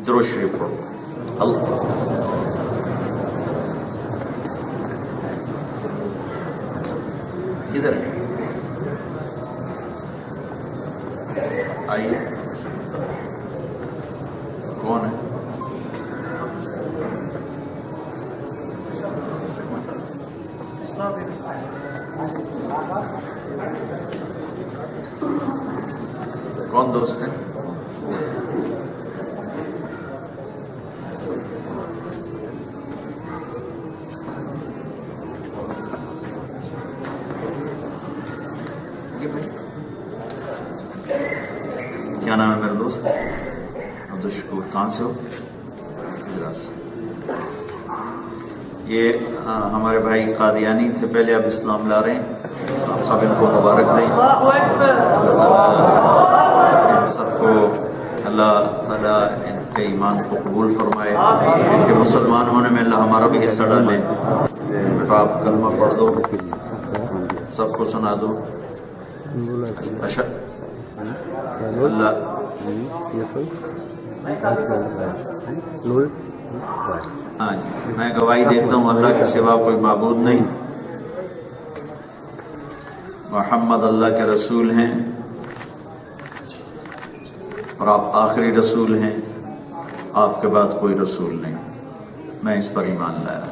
درود شریف پڑھو. کدھر ہے؟ آئیے. کون ہے؟ کون دوست ہے؟ کیا نام ہے میرا دوست؟ عبدالشکور. کہاں سے ہو؟ گجرات سے. یہ ہمارے بھائی قادیانی تھے پہلے، اب اسلام لا رہے ہیں. آپ سب ان کو مبارک دیں. ان سب کو اللہ تعالیٰ ان کے ایمان کو قبول فرمائے. ان کے مسلمان ہونے میں اللہ ہمارا بھی حصہ ڈالے. بیٹا آپ کلمہ پڑھ دو، سب کو سنا دو. اللہ ہاں جی، میں گواہی دیتا ہوں اللہ کے سوا کوئی معبود نہیں. محمد اللہ کے رسول ہیں اور آپ آخری رسول ہیں. آپ کے بعد کوئی رسول نہیں. میں اس پر ایمان لایا.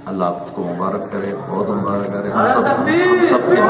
اللہ آپ کو مبارک کرے، بہت مبارک کرے. ہم سب کے